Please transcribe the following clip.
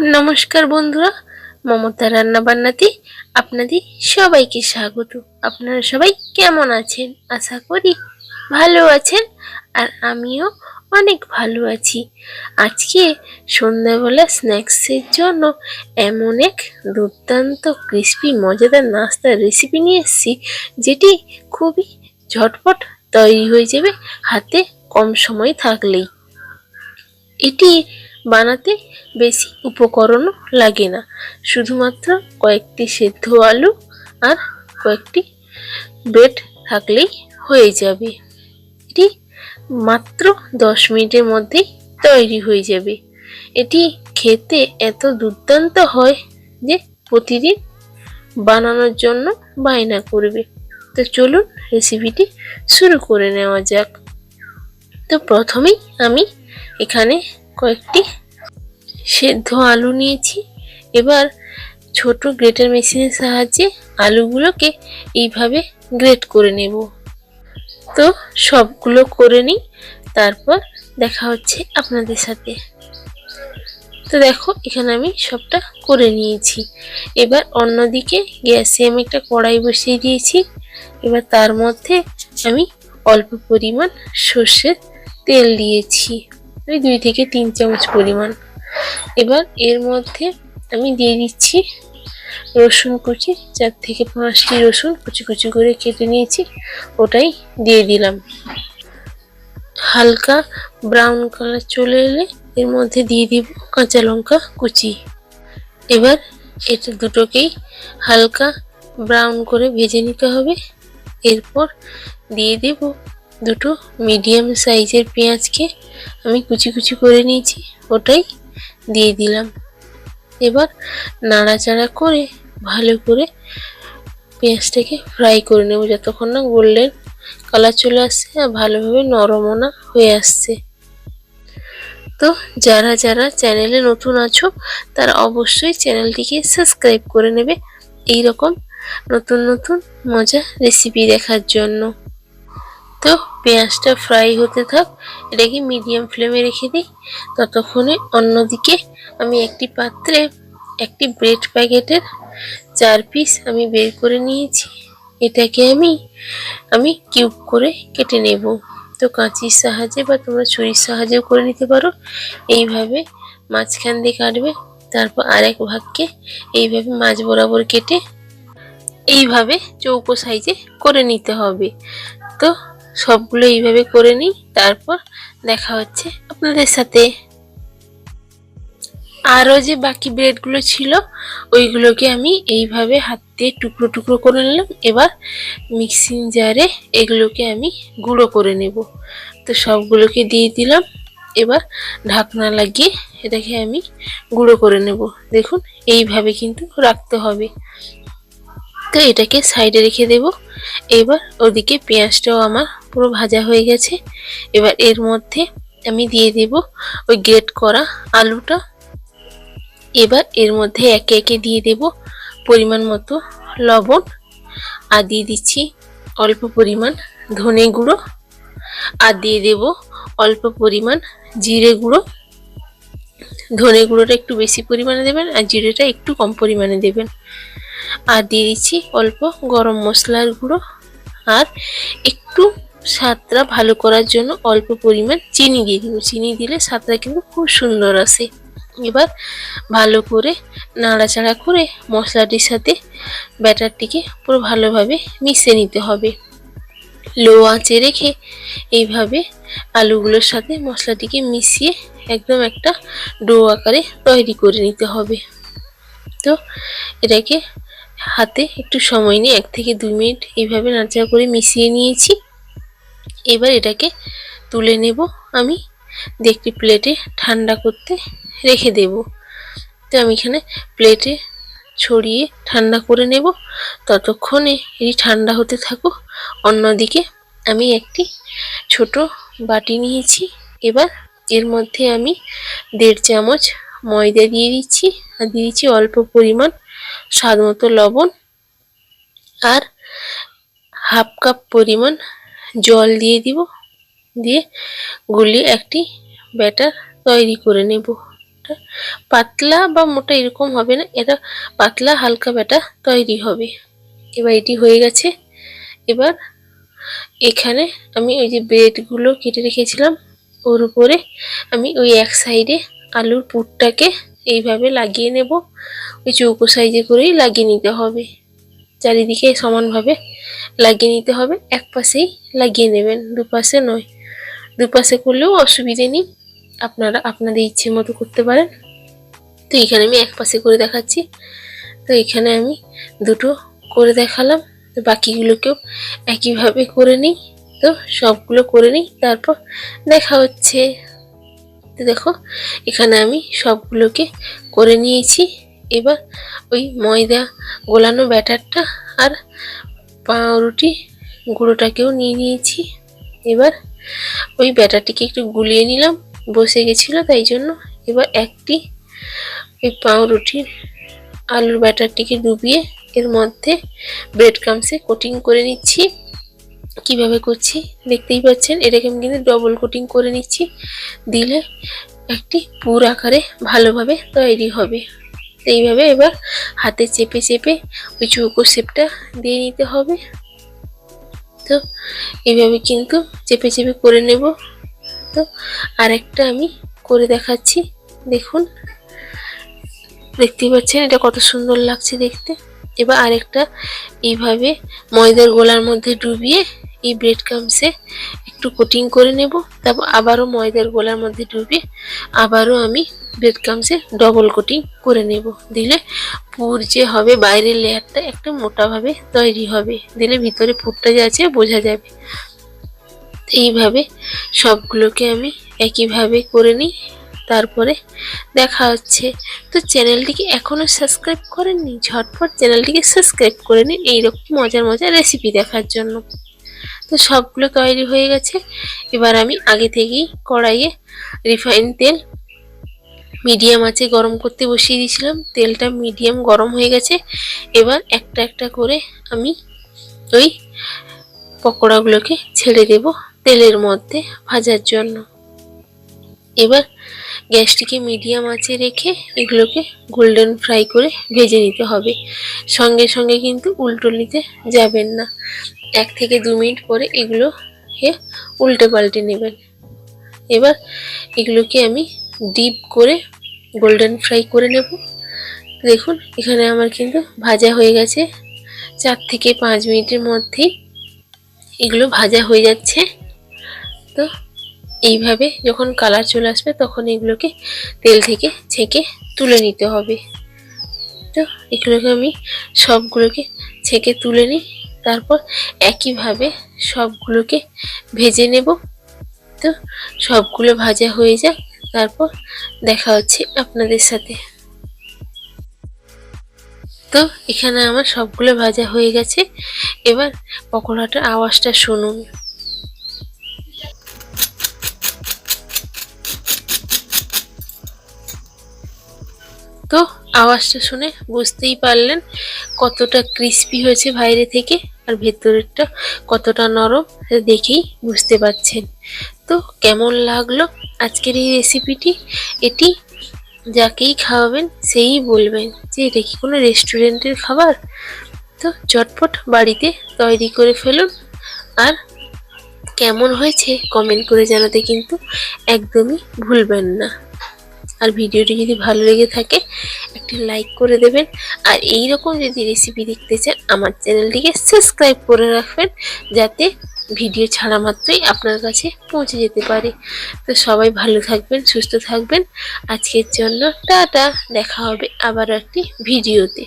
নমস্কার বন্ধুরা, মমতা রান্না বান্নাতে আপনাদের সবাইকে স্বাগত। আপনারা সবাই কেমন আছেন? আশা করি ভালো আছেন, আর আমিও অনেক ভালো আছি। আজকে সন্ধ্যাবেলা স্ন্যাক্সের জন্য এমন এক দুর্দান্ত ক্রিস্পি মজাদার নাস্তার রেসিপি নিয়ে এসেছি, যেটি খুবই ঝটপট তৈরি হয়ে যাবে হাতে কম সময় থাকলেই। এটি বানাতে বেশি উপকরণও লাগে না, শুধুমাত্র কয়েকটি সেদ্ধ আলু আর কয়েকটি ব্রেড থাকলেই হয়ে যাবে। এটি মাত্র 10 মিনিটের মধ্যেই তৈরি হয়ে যাবে। এটি খেতে এত দুর্দান্ত হয় যে প্রতিদিন বানানোর জন্য বায়না করবে। তো চলুন রেসিপিটি শুরু করে নেওয়া যাক। তো প্রথমেই আমি এখানে কয়েকটি সেদ্ধ আলু নিয়েছি। এবার ছোট গ্রেটার মেশিনের সাহায্যে আলুগুলোকে এইভাবে গ্রেট করে নেব। তো সবগুলো করে নিই, তারপর দেখা হচ্ছে আপনাদের সাথে। তো দেখো, এখানে আমি সবটা করে নিয়েছি। এবার অন্যদিকে গ্যাসে আমি একটা কড়াই বসিয়ে দিয়েছি। এবার তার মধ্যে আমি অল্প পরিমাণ সর্ষের তেল দিয়েছি, ওই 2 থেকে 3 চামচ পরিমাণ। এবার এর মধ্যে আমি দিয়ে দিচ্ছি রসুন কুচি, 4 থেকে 5টি রসুন কুচি কুচি করে কেটে নিয়েছি, ওটাই দিয়ে দিলাম। হালকা ব্রাউন কালার চলে এলে এর মধ্যে দিয়ে দিব কাঁচা লঙ্কা কুচি। এবার এটা দুটোকেই হালকা ব্রাউন করে ভেজে নিতে হবে। এরপর দিয়ে দেব দুটো মিডিয়াম সাইজের পেঁয়াজকে আমি কুচি কুচি করে নিয়েছি, ওটাই দিয়ে দিলাম। এবার নাড়াচাড়া করে ভালো করে পেঁয়াজটাকে ফ্রাই করে নেব, যতক্ষণ না গোল্ডেন কালার চলে আসছে আর ভালোভাবে নরমও না হয়ে আসছে। তো যারা যারা চ্যানেলে নতুন আছো তারা অবশ্যই চ্যানেলটিকে সাবস্ক্রাইব করে নেবে এই রকম নতুন নতুন মজা রেসিপি দেখার জন্য। তো পেঁয়াজটা ফ্রাই হতে থাক, এটাকে মিডিয়াম ফ্লেমে রেখে দিই। ততক্ষণে অন্যদিকে আমি একটি পাত্রে একটি ব্রেড প্যাকেটের 4 পিস আমি বের করে নিয়েছি। এটাকে আমি কিউব করে কেটে নেব। তো কাঁচির সাহায্যে বা তোমরা ছুরির সাহায্যেও করে নিতে পারো। এইভাবে মাঝখান দিয়ে কাটবে, তারপর আরেক ভাগকে এইভাবে মাঝ বরাবর কেটে এইভাবে চৌকো সাইজে করে নিতে হবে। তো সবগুলো এইভাবে করে নিই, তারপর দেখা হচ্ছে আপনাদের সাথে। আরও যে বাকি ব্রেডগুলো ছিল ওইগুলোকে আমি এইভাবে হাত দিয়ে টুকরো টুকরো করে নিলাম। এবার মিক্সিং জারে এগুলোকে আমি গুঁড়ো করে নেব। তো সবগুলোকে দিয়ে দিলাম। এবার ঢাকনা লাগিয়ে এটাকে আমি গুঁড়ো করে নেব। দেখুন, এইভাবে কিন্তু রাখতে হবে। তো এটাকে সাইডে রেখে দেব। এবার ওদিকে পেঁয়াজটাও আমার পুরো ভাজা হয়ে গেছে। এবার এর মধ্যে আমি দিয়ে দেব ওই গ্রেট করা আলুটা। এবার এর মধ্যে একে একে দিয়ে দেব পরিমাণ মতো লবণ, আর দিয়ে দিচ্ছি অল্প পরিমাণ ধনে গুঁড়ো, আর দিয়ে দেব অল্প পরিমাণ জিরে গুঁড়ো। ধনে গুঁড়োটা একটু বেশি পরিমাণে দেবেন আর জিরেটা একটু কম পরিমাণে দেবেন। আর দিয়ে দিচ্ছি অল্প গরম মশলার গুঁড়ো, আর একটু স্বাদটা ভালো করার জন্য অল্প পরিমাণ চিনি দিয়ে দেবো। চিনি দিলে স্বাদটা কিন্তু খুব সুন্দর আসে। এবার ভালো করে নাড়াচাড়া করে মশলাটির সাথে ব্যাটারটিকে পুরো ভালোভাবে মিশিয়ে নিতে হবে। লো আঁচে রেখে এইভাবে আলুগুলোর সাথে মশলাটিকে মিশিয়ে একদম একটা ডো আকারে তৈরি করে নিতে হবে। তো এটাকে হাতে একটু সময় নিয়ে 1 থেকে 2 মিনিট এইভাবে নাড়াচাড়া করে মিশিয়ে নিয়েছি। এবার এটাকে তুলে নেব। আমি একটি প্লেটে ঠান্ডা করতে রেখে দেব। তো আমি এখানে প্লেটে ছড়িয়ে ঠান্ডা করে নেব। ততক্ষণে এটি ঠান্ডা হতে থাকুক। অন্যদিকে আমি একটি ছোট বাটি নিয়েছি। এবার এর মধ্যে আমি 1.5 চামচ ময়দা দিয়ে দিচ্ছি, আর দিয়ে দিচ্ছি অল্প পরিমাণ স্বাদ মতো লবণ, আর হাফ কাপ পরিমাণ জল দিয়ে দিব। দিয়ে গুলিয়ে একটি ব্যাটার তৈরি করে নেব। পাতলা বা মোটা এরকম হবে না, এটা পাতলা হালকা ব্যাটা তৈরি হবে। এবার এটি হয়ে গেছে। এবার এখানে আমি ওই যে ব্রেডগুলো কেটে রেখেছিলাম ওর উপরে আমি ওই এক সাইডে আলুর পুরটাকে এইভাবে লাগিয়ে নেব। ওই চৌকো সাইজে করেই লাগিয়ে নিতে হবে, চারিদিকে সমানভাবে লাগিয়ে নিতে হবে। এক পাশেই লাগিয়ে নেবেন, দুপাশে নয়। দুপাশে করলেও অসুবিধে নেই, আপনারা আপনাদের ইচ্ছে মতো করতে পারেন। তো এখানে আমি এক পাশে করে দেখাচ্ছি। তো এখানে আমি দুটো করে দেখালাম, তো বাকিগুলোকেও একইভাবে করে নিই। তো সবগুলো করে নিই, তারপর দেখা হচ্ছে। তো দেখো এখানে আমি সবগুলোকে করে নিয়েছি। এবার ওই ময়দা গোলানো ব্যাটারটা আর পাউরুটি গুঁড়োটাকেও নিয়ে নিয়েছি। এবার ওই ব্যাটারটিকে একটু গুলিয়ে নিলাম, বসে গেছিল তাই জন্য। এবার একটি ওই পাউরুটির আলুর ব্যাটারটিকে ডুবিয়ে এর মধ্যে ব্রেড ক্রাম্বসে কোটিং করে নিচ্ছি। কিভাবে করছি দেখতেই পাচ্ছেন, এরকম কিন্তু ডবল কোটিং করে নিচ্ছি, দিলে একটি পুর আকারে ভালোভাবে তৈরি হবে। এইভাবে এবার হাতে চেপে চেপে ওই চৌকো শেপটা দিয়ে নিতে হবে। তো এইভাবে কিন্তু চেপে চেপে করে নেব। তো আরেকটা আমি করে দেখাচ্ছি, দেখুন দেখতেই পাচ্ছেন এটা কত সুন্দর লাগছে দেখতে। এবার আরেকটা এইভাবে ময়দার গোলার মধ্যে ডুবিয়ে এই ব্রেড ক্রাম্বসে একটু কোটিং করে নেব। তারপর আবারও ময়দার গোলার মধ্যে ডুবিয়ে আবারও আমি ব্রেড ক্রাম্বসে ডবল কোটিং করে নেব। দিলে পুর যে হবে বাইরের লেয়ারটা একটু মোটাভাবে তৈরি হবে, দিলে ভিতরে পুরটা যে আছে বোঝা যাবে। এইভাবে সবগুলোকে আমি একইভাবে করে নিই, তারপরে দেখা হচ্ছে। তো চ্যানেলটিকে এখনো সাবস্ক্রাইব করেননি, ঝটপট চ্যানেলটিকে সাবস্ক্রাইব করে নিন এইরকম মজার মজার রেসিপি দেখার জন্য। তো সবগুলো তৈরি হয়ে গেছে। এবার আমি আগে থেকেই কড়াইয়ে রিফাইন তেল মিডিয়াম আঁচে গরম করতে বসিয়ে দিয়েছিলাম। তেলটা মিডিয়াম গরম হয়ে গেছে। এবার একটা একটা করে আমি ওই পকোড়াগুলোকে ছেড়ে দেব তেলের মধ্যে ভাজার জন্য। এবার গ্যাসটিকে মিডিয়াম আঁচে রেখে এগুলোকে গোল্ডেন ফ্রাই করে ভেজে নিতে হবে। সঙ্গে সঙ্গে কিন্তু উল্টো নিতে যাবেন না, 1 থেকে 2 মিনিট পরে এগুলো উল্টে পাল্টে নেবেন। এবার এগুলোকে আমি ডিপ করে গোল্ডেন ফ্রাই করে নেব। দেখুন এখানে আমার কিন্তু ভাজা হয়ে গেছে, 4 থেকে 5 মিনিটের মধ্যেই এগুলো ভাজা হয়ে যাচ্ছে। তো এইভাবে যখন কালার চলে আসবে তখন এগুলোকে তেল থেকে ছেঁকে তুলে নিতে হবে। তো এগুলোকে আমি সবগুলোকে ছেঁকে তুলে নিই, তারপর একইভাবে সবগুলোকে ভেজে নেব। তো সবগুলো ভাজা হয়ে যাক, তারপর দেখা হচ্ছে আপনাদের সাথে। তো এখানে আমার সবগুলো ভাজা হয়ে গেছে। এবার পকোড়াটার আওয়াজটা শুনুন। তো আওয়াজটা শুনে বুঝতেই পারলেন কতটা ক্রিস্পি হয়েছে বাইরে থেকে আর ভেতরেরটা কতটা নরম, দেখেই বুঝতে পারছেন। তো কেমন লাগলো আজকের এই রেসিপিটি? এটি যাকেই খাওয়াবেন সেই বলবেন যে এটা কি কোনো রেস্টুরেন্টের খাবার। তো চটপট বাড়িতে তৈরি করে ফেলুন, আর কেমন হয়েছে কমেন্ট করে জানাতে কিন্তু একদমই ভুলবেন না। আর ভিডিওটি যদি ভালো লেগে থাকে একটি লাইক করে দেবেন, আর এই রকম যদি রেসিপি দেখতে চান আমার চ্যানেলটিকে সাবস্ক্রাইব করে রাখবেন, যাতে ভিডিও ছাড়া মাত্রই আপনার কাছে পৌঁছে যেতে পারে। তো সবাই ভালো থাকবেন, সুস্থ থাকবেন। আজকের জন্য টাটা, দেখা হবে আবার একটি ভিডিওতে।